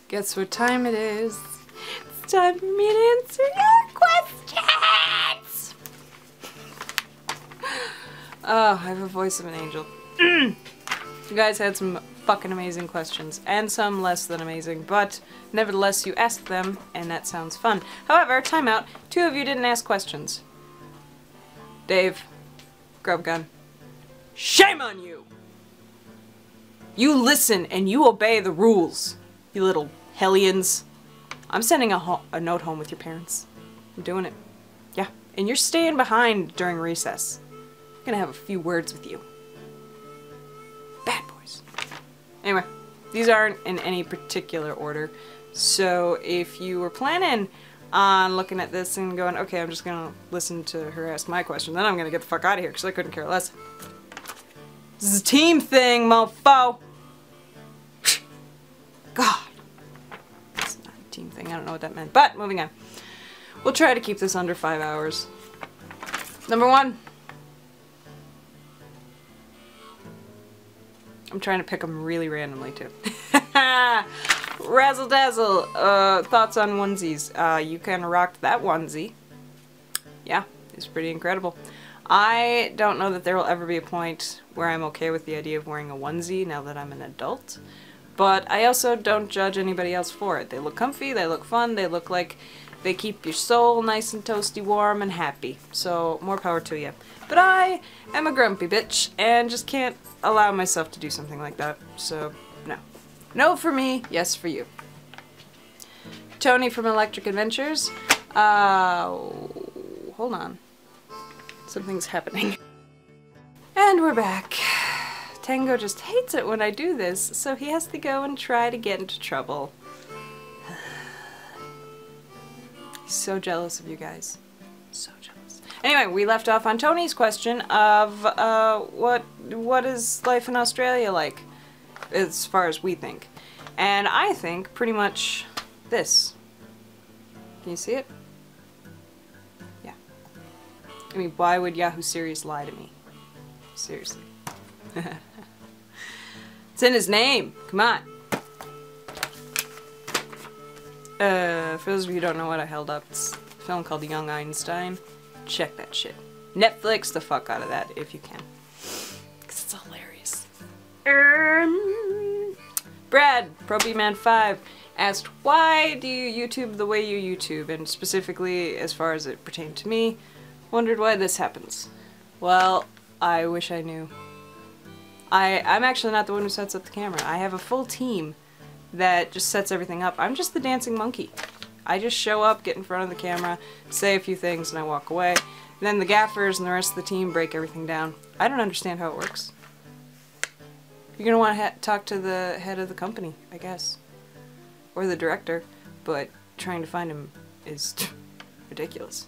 Guess what time it is? It's time for me to answer your questions! Oh, I have a voice of an angel. You guys had some fucking amazing questions, and some less than amazing, but nevertheless you asked them, and that sounds fun. However, timeout, 2 of you didn't ask questions. Dave, Grub Gun, shame on you! You listen and you obey the rules, you little hellions. I'm sending a note home with your parents. I'm doing it. Yeah, and you're staying behind during recess. I'm gonna have a few words with you. Bad boys. Anyway, these aren't in any particular order, so if you were planning on looking at this and going, okay, I'm just gonna listen to her ask my question, then I'm gonna get the fuck out of here because I couldn't care less. This is a team thing, mofo. God. It's not a team thing, I don't know what that meant, but moving on. We'll try to keep this under 5 hours. Number 1. I'm trying to pick them really randomly too. Razzle dazzle. Thoughts on onesies? You kind of rocked that onesie. Yeah, it's pretty incredible. I don't know that there will ever be a point where I'm okay with the idea of wearing a onesie now that I'm an adult. But I also don't judge anybody else for it. They look comfy, they look fun, they look like they keep your soul nice and toasty warm and happy. So, more power to you. But I am a grumpy bitch and just can't allow myself to do something like that. So, no. No for me, yes for you. Tony from Electric Adventures. Hold on. Something's happening. And we're back. Tango just hates it when I do this, so he has to go and try to get into trouble. He's so jealous of you guys. So jealous. Anyway, we left off on Tony's question of what is life in Australia like, as far as we think. And I think pretty much this. Can you see it? Yeah. I mean, why would Yahoo Serious lie to me? Seriously. It's in his name. Come on. For those of you who don't know what I held up, it's a film called Young Einstein. Check that shit. Netflix the fuck out of that if you can. Because it's hilarious. Brad, ProBman5, asked, why do you YouTube the way you YouTube? And specifically, as far as it pertained to me, wondered why this happens. Well, I wish I knew. I'm actually not the one who sets up the camera. I have a full team that just sets everything up. I'm just the dancing monkey. I just show up, get in front of the camera, say a few things, and I walk away. And then the gaffers and the rest of the team break everything down. I don't understand how it works. You're gonna want to talk to the head of the company, I guess. Or the director, but trying to find him is ridiculous.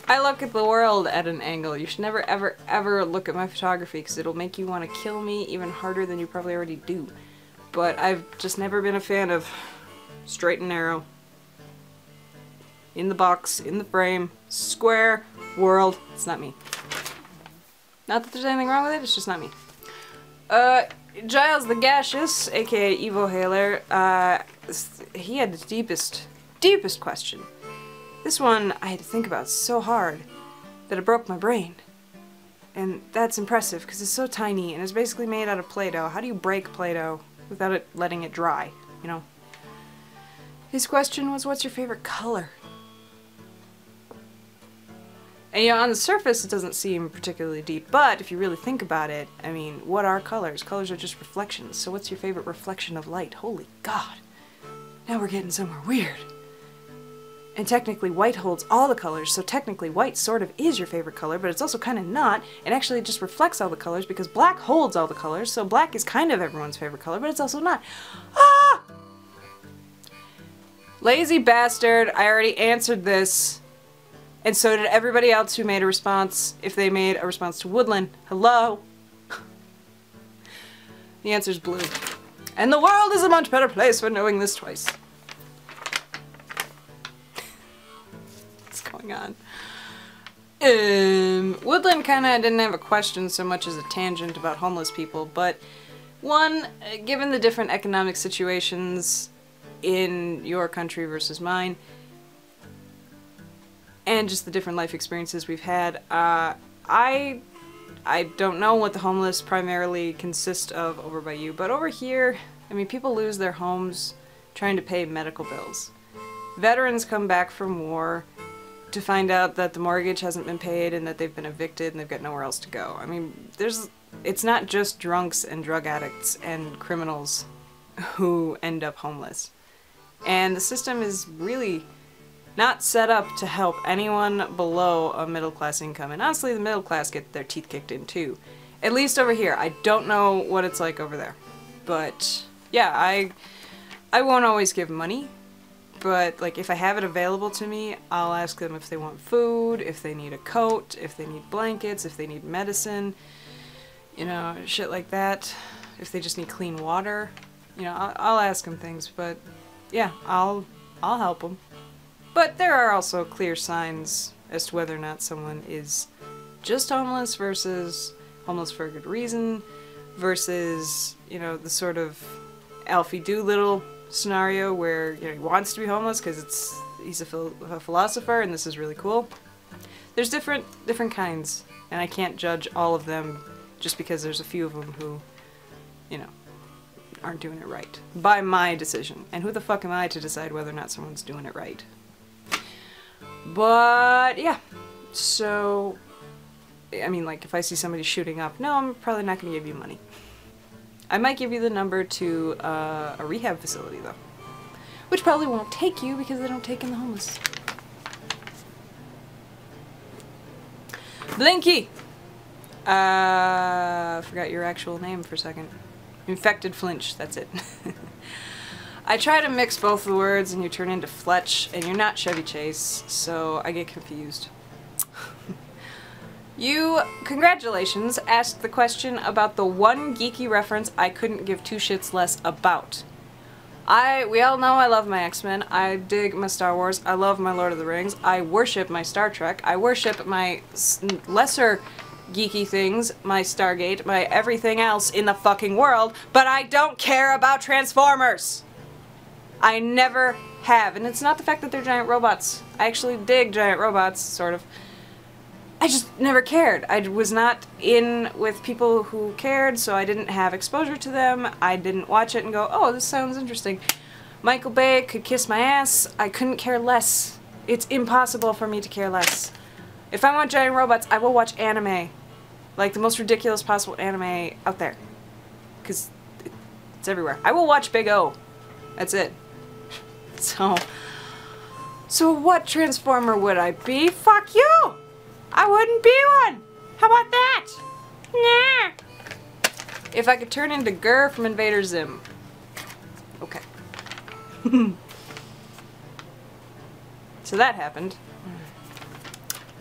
I look at the world at an angle. You should never ever ever look at my photography because it'll make you want to kill me even harder than you probably already do. But I've just never been a fan of straight and narrow. In the box, in the frame, square, world. It's not me. Not that there's anything wrong with it, it's just not me. Giles the Gaseous, aka Evaholer, he had the deepest question. This one I had to think about so hard that it broke my brain. And that's impressive because it's so tiny and it's basically made out of Play-Doh. How do you break Play-Doh without it letting it dry, you know? His question was, what's your favorite color? And you know, on the surface it doesn't seem particularly deep, but if you really think about it, I mean, what are colors? Colors are just reflections, so what's your favorite reflection of light? Holy God. Now we're getting somewhere weird. And technically white holds all the colors, so technically white sort of is your favorite color, but it's also kind of not. It actually just reflects all the colors because black holds all the colors, so black is kind of everyone's favorite color, but it's also not. Ah! Lazy bastard, I already answered this. And so did everybody else who made a response, if they made a response to Woodland. Hello? The answer's blue. And the world is a much better place for knowing this twice. What's going on? Woodland kinda didn't have a question so much as a tangent about homeless people, but One, given the different economic situations in your country versus mine, and just the different life experiences we've had, I don't know what the homeless primarily consist of over by you, but over here, I mean, people lose their homes trying to pay medical bills. Veterans come back from war to find out that the mortgage hasn't been paid and that they've been evicted and they've got nowhere else to go. I mean, it's not just drunks and drug addicts and criminals who end up homeless. And the system is really not set up to help anyone below a middle-class income. And honestly, the middle class get their teeth kicked in too. At least over here. I don't know what it's like over there. But yeah, I won't always give money. But like, if I have it available to me, I'll ask them if they want food, if they need a coat, if they need blankets, if they need medicine, you know, shit like that. If they just need clean water, you know, I'll ask them things. But yeah, I'll help them. But there are also clear signs as to whether or not someone is just homeless versus homeless for a good reason versus, you know, the sort of Alfie Doolittle scenario where, you know, he wants to be homeless because he's a philosopher and this is really cool. There's different kinds, and I can't judge all of them just because there's a few of them who, you know, aren't doing it right. By my decision. And who the fuck am I to decide whether or not someone's doing it right? But yeah, so, I mean, like, if I see somebody shooting up, no, I'm probably not going to give you money. I might give you the number to a rehab facility, though. Which probably won't take you because they don't take in the homeless. Blinky! Forgot your actual name for a second. Infected Flinch, that's it. I try to mix both the words and you turn into Fletch, and you're not Chevy Chase, so I get confused. You, congratulations, asked the question about the one geeky reference I couldn't give two shits less about. We all know I love my X-Men, I dig my Star Wars, I love my Lord of the Rings, I worship my Star Trek, I worship my lesser geeky things, my Stargate, my everything else in the fucking world, but I don't care about Transformers! I never have, and it's not the fact that they're giant robots. I actually dig giant robots, sort of. I just never cared. I was not in with people who cared, so I didn't have exposure to them. I didn't watch it and go, oh, this sounds interesting. Michael Bay could kiss my ass. I couldn't care less. It's impossible for me to care less. If I want giant robots, I will watch anime. Like the most ridiculous possible anime out there. Because it's everywhere. I will watch Big O. That's it. So what Transformer would I be? Fuck you! I wouldn't be one! How about that? Nah. If I could turn into Gur from Invader Zim. Okay. So that happened.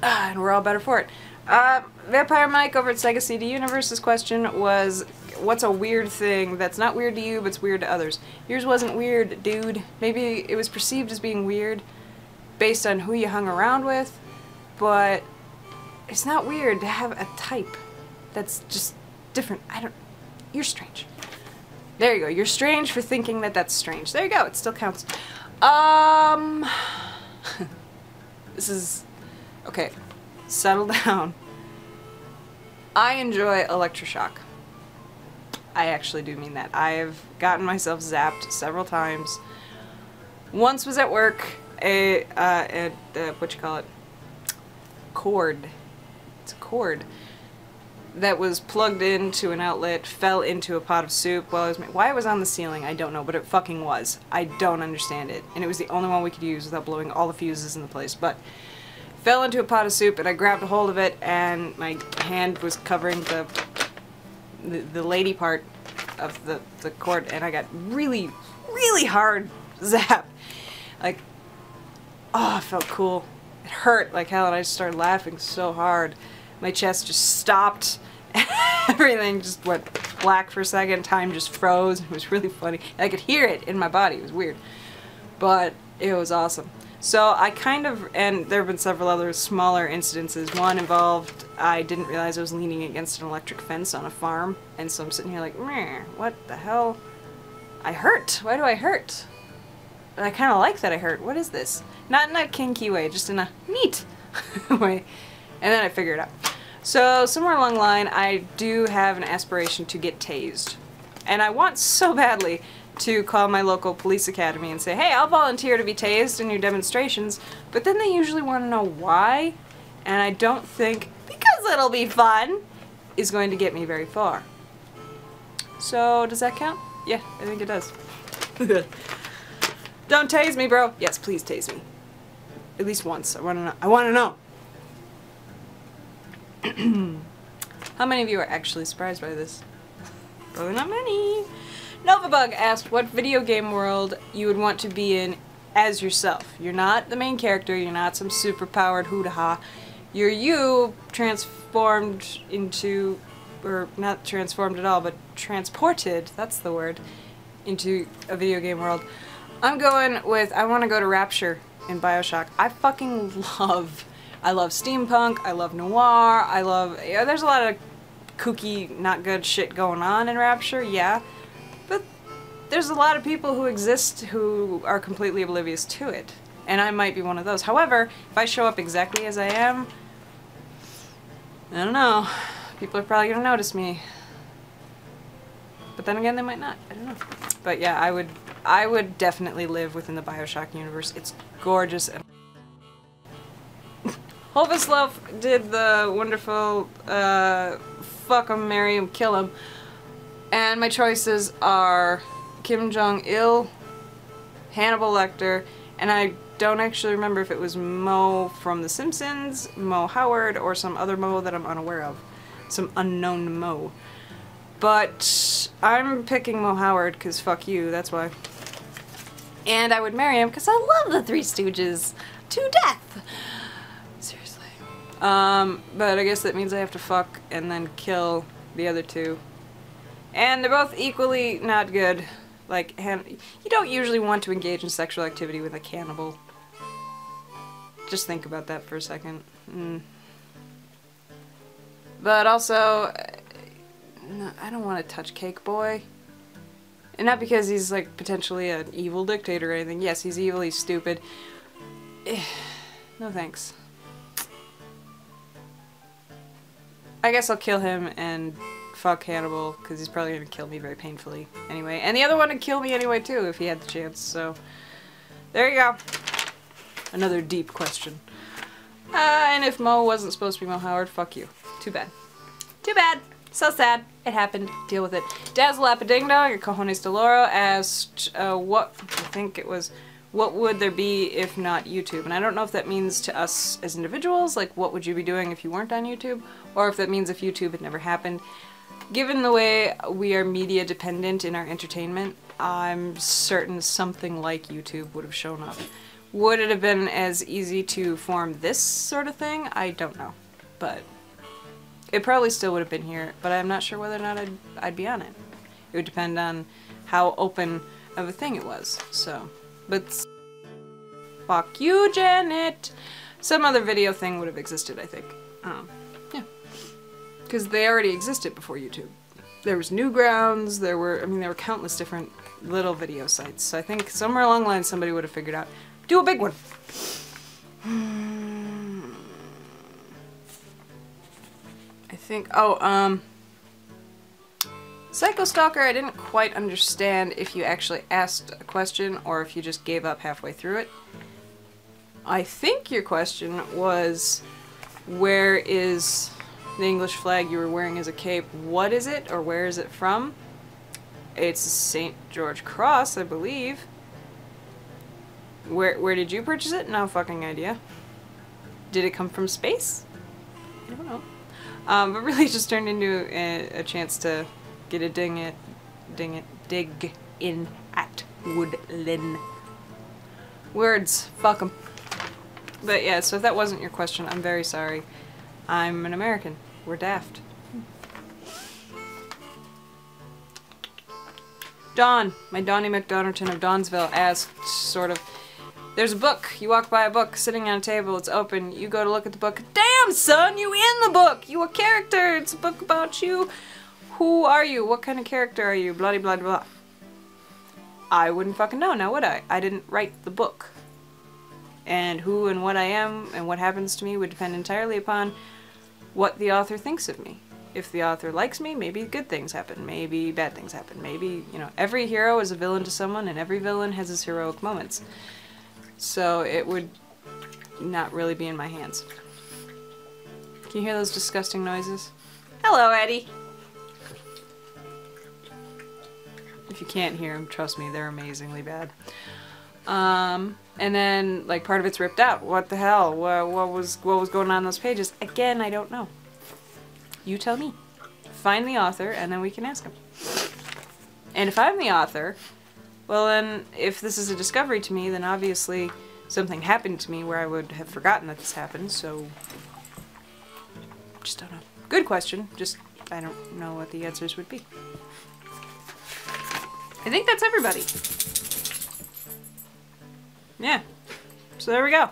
And we're all better for it. VampireMike over at SegaCDUniverse's question was, what's a weird thing that's not weird to you, but it's weird to others? Yours wasn't weird, dude. Maybe it was perceived as being weird based on who you hung around with, but it's not weird to have a type that's just different. You're strange. There you go. You're strange for thinking that that's strange. There you go. It still counts. This is... Okay. Settle down. I enjoy electroshock. I actually do mean that. I've gotten myself zapped several times. Once was at work, cord. It's a cord that was plugged into an outlet, fell into a pot of soup while I was why it was on the ceiling, I don't know, but it fucking was. I don't understand it. And it was the only one we could use without blowing all the fuses in the place, but fell into a pot of soup and I grabbed a hold of it and my hand was covering the lady part of the cord and I got really, really hard zap. Like, oh, it felt cool. It hurt like hell and I just started laughing so hard. My chest just stopped. Everything just went black for a second. Time just froze. It was really funny. I could hear it in my body. It was weird. But it was awesome. So I kind of, and there have been several other smaller incidences. One involved, I didn't realize I was leaning against an electric fence on a farm, and so I'm sitting here like, meh, what the hell? I hurt. Why do I hurt? I kind of like that I hurt. What is this? Not in a kinky way, just in a neat way. And then I figured it out. So somewhere along the line, I do have an aspiration to get tased. And I want so badly to call my local police academy and say, hey, I'll volunteer to be tased in your demonstrations, but then they usually want to know why, and I don't think, because it'll be fun, is going to get me very far. So, does that count? Yeah, I think it does. Don't tase me, bro. Yes, please tase me. At least once. I want to know. I want to know. How many of you are actually surprised by this? Probably not many. Novabug asked what video game world you would want to be in as yourself. You're not the main character, you're not some super-powered hoo-da-ha. You're you transformed into, or not transformed at all, but transported, that's the word, into a video game world. I'm going with, I want to go to Rapture in Bioshock. I love steampunk, I love noir, yeah, there's a lot of kooky, not good shit going on in Rapture, yeah. But there's a lot of people who exist who are completely oblivious to it. And I might be one of those. However, if I show up exactly as I am, I don't know. People are probably going to notice me. But then again, they might not. I don't know. But yeah, I would definitely live within the Bioshock universe. It's gorgeous. And HoavisLoaf did the wonderful fuck 'em, marry 'em, kill 'em. And my choices are Kim Jong-il, Hannibal Lecter, and I don't actually remember if it was Mo from The Simpsons, Mo Howard, or some other Mo that I'm unaware of. Some unknown Mo. But I'm picking Mo Howard because fuck you, that's why. And I would marry him because I love the Three Stooges to death. Seriously. But I guess that means I have to fuck and then kill the other two. And they're both equally not good. Like, you don't usually want to engage in sexual activity with a cannibal. Just think about that for a second. But also, no, I don't want to touch Cake Boy. And not because he's, like, potentially an evil dictator or anything. Yes, he's evil, he's stupid. No thanks. I guess I'll kill him and fuck Hannibal, because he's probably going to kill me very painfully anyway. And the other one would kill me anyway, too, if he had the chance, so... There you go. Another deep question. And if Mo wasn't supposed to be Mo Howard, fuck you. Too bad. Too bad. So sad. It happened. Deal with it. Dazzleapadingdong, your cojonesdeloro, asked, what would there be if not YouTube? And I don't know if that means to us as individuals, like what would you be doing if you weren't on YouTube, or if that means if YouTube had never happened. Given the way we are media dependent in our entertainment, I'm certain something like YouTube would have shown up. Would it have been as easy to form this sort of thing? I don't know. But it probably still would have been here, but I'm not sure whether or not I'd be on it. It would depend on how open of a thing it was, so. But fuck you, Janet! Some other video thing would have existed, I think. Yeah. Because they already existed before YouTube. There was Newgrounds, there were countless different little video sites. So I think somewhere along the line somebody would have figured out, do a big one! I think, Psycho Stalker, I didn't quite understand if you actually asked a question or if you just gave up halfway through it. I think your question was, where is the English flag you were wearing as a cape? What is it, or where is it from? It's a St. George Cross, I believe. Where did you purchase it? No fucking idea. Did it come from space? I don't know. But really just turned into a chance to get a dig in at Woodlyn. Words. Fuck 'em. But yeah, so if that wasn't your question, I'm very sorry. I'm an American. We're daft. Dawn, my Donnie McDonerton of Dawnsville, asked, sort of, There's a book. You walk by a book sitting on a table. It's open. You go to look at the book. Damn, son, you in the book. You a character. It's a book about you. Who are you? What kind of character are you? Blah, blah, blah. I wouldn't fucking know, now would I? I didn't write the book. And who and what I am and what happens to me would depend entirely upon what the author thinks of me. If the author likes me, maybe good things happen, maybe bad things happen, maybe, you know, every hero is a villain to someone and every villain has his heroic moments. So it would not really be in my hands. Can you hear those disgusting noises? Hello, Eddie! If you can't hear them, trust me, they're amazingly bad. And then, like, part of it's ripped out. What the hell? What was going on those pages? Again, I don't know. You tell me. Find the author, and then we can ask him. And if I'm the author, well then, if this is a discovery to me, then obviously something happened to me where I would have forgotten that this happened, so... just don't know. Good question, just I don't know what the answers would be. I think that's everybody. Yeah. So there we go.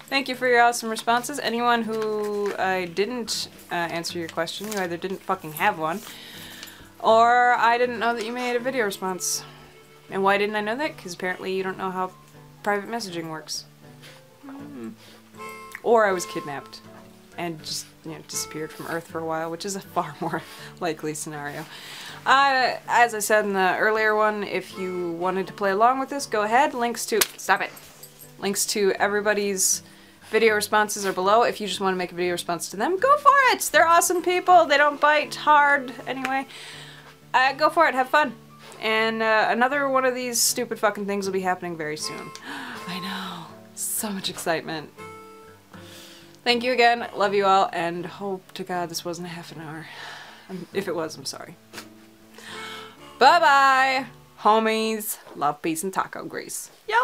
Thank you for your awesome responses. Anyone who I didn't answer your question, you either didn't fucking have one, or I didn't know that you made a video response. And why didn't I know that? Because apparently you don't know how private messaging works. Or I was kidnapped and just, you know, disappeared from Earth for a while, which is a far more likely scenario. As I said in the earlier one, if you wanted to play along with this, go ahead. Links to... stop it! Links to everybody's video responses are below. If you just want to make a video response to them, go for it! They're awesome people! They don't bite hard, anyway. Go for it, have fun. And another one of these stupid fucking things will be happening very soon. I know. So much excitement. Thank you again, love you all, and hope to God this wasn't a half an hour. If it was, I'm sorry. Bye-bye, homies. Love, peace, and taco grease. Yo!